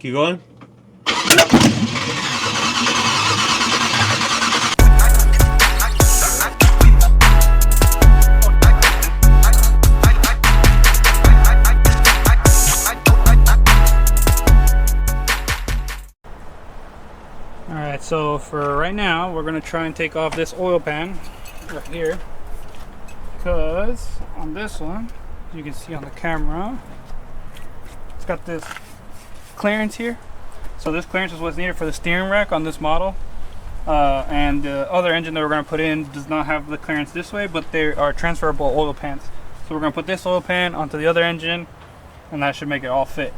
Keep going. Alright, so for right now, we're going to try and take off this oil pan right here. Because on this one, you can see on the camera, it's got this clearance here. So this clearance is what's needed for the steering rack on this model. And the other engine that we're going to put in does not have the clearance this way, but they are transferable oil pans. So we're going to put this oil pan onto the other engine, and that should make it all fit.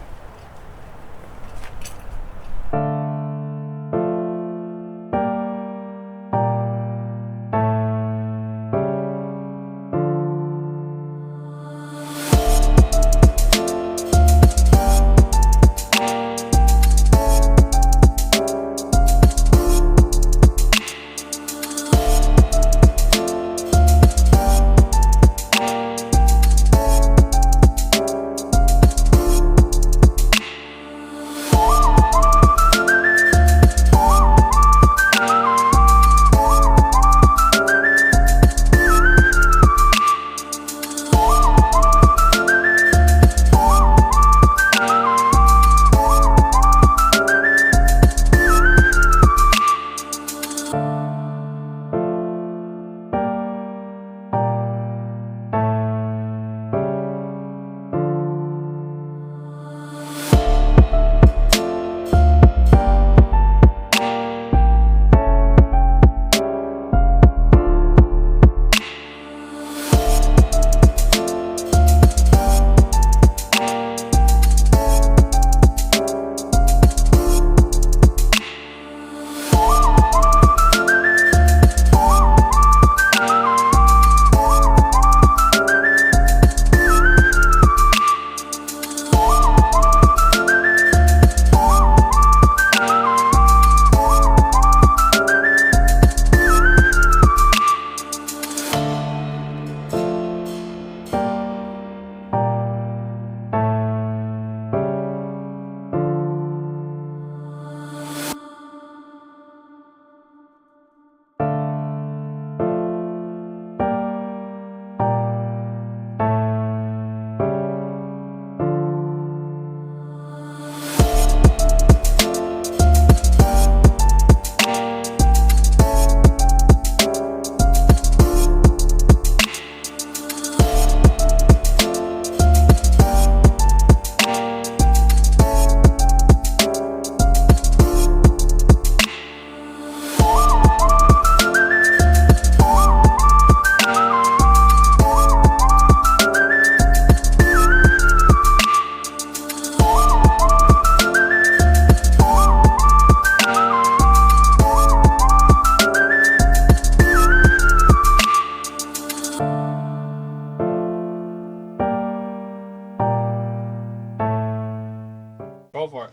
Go for it.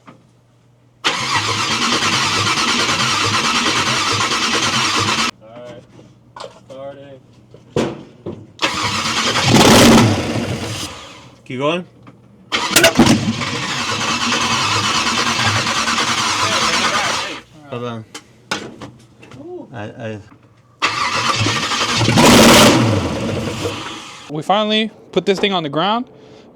Alright, starting. Keep going. Hold on. We finally put this thing on the ground.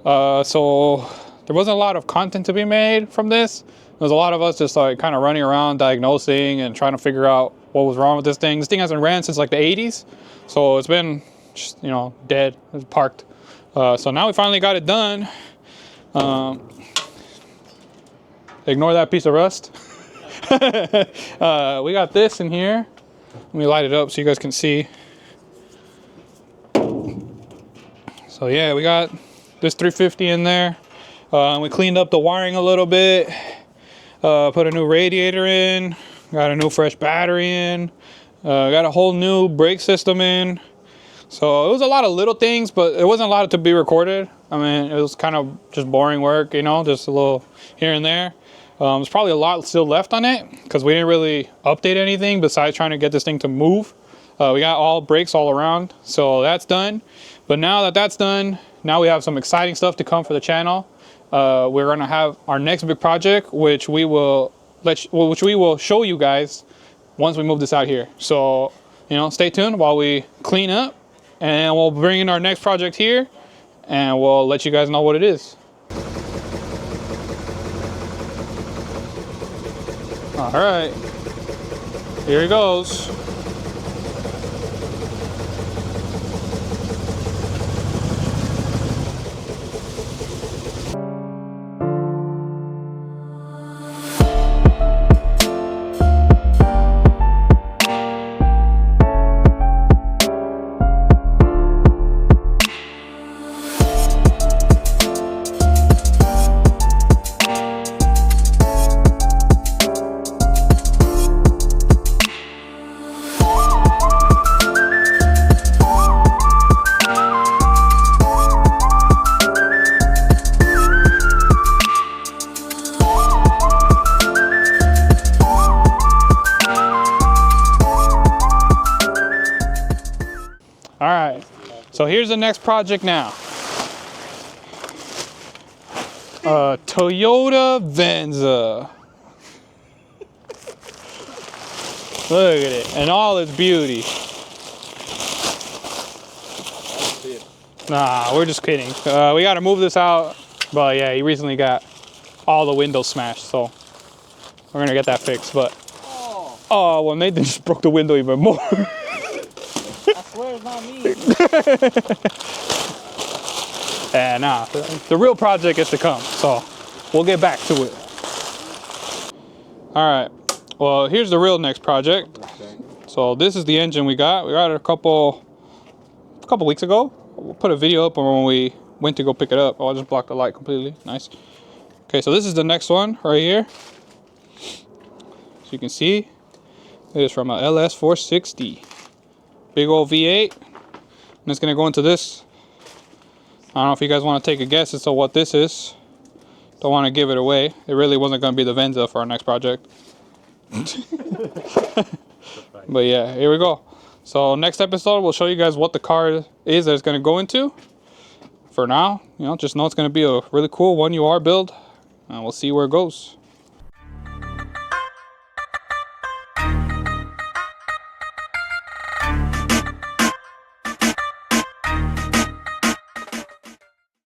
So there wasn't a lot of content to be made from this. There's a lot of us just like kind of running around diagnosing and trying to figure out what was wrong with this thing. This thing hasn't ran since like the 80s. So it's been, just, you know, dead, it's parked. So now we finally got it done. Ignore that piece of rust. We got this in here. Let me light it up so you guys can see. So yeah, we got this 350 in there. We cleaned up the wiring a little bit, put a new radiator in, got a new fresh battery in, got a whole new brake system in. So it was a lot of little things, but it wasn't a lot to be recorded. I mean, it was kind of just boring work, you know, just a little here and there. There's probably a lot still left on it because we didn't really update anything besides trying to get this thing to move. We got all brakes all around, so that's done. But now that that's done, now we have some exciting stuff to come for the channel. we're gonna have our next big project, which we will show you guys once we move this out here. So, you know, stay tuned while we clean up, and we'll bring in our next project here, and we'll let you guys know what it is. All right, here it goes. All right, so here's the next project now. Toyota Venza. Look at it, and all its beauty. Nah, we're just kidding. We gotta move this out, but yeah, he recently got all the windows smashed, so we're gonna get that fixed, but. Oh, well, Nathan just broke the window even more. I swear it's not me. And nah, the real project is to come, so we'll get back to it. All right, well, here's the real next project. Okay. So this is the engine we got. We got it a couple weeks ago. We'll put a video up when we went to go pick it up. Oh, I just blocked the light completely. Nice. Okay, so this is the next one right here. So you can see, it is from a LS 460. Big old V8. And it's gonna go into this. I don't know if you guys want to take a guess as to what this is. Don't want to give it away. It really wasn't going to be the Venza for our next project. But yeah, here we go. So next episode, we'll show you guys what the car is that it's going to go into. For now, you know, just know it's going to be a really cool 1UR build. And we'll see where it goes.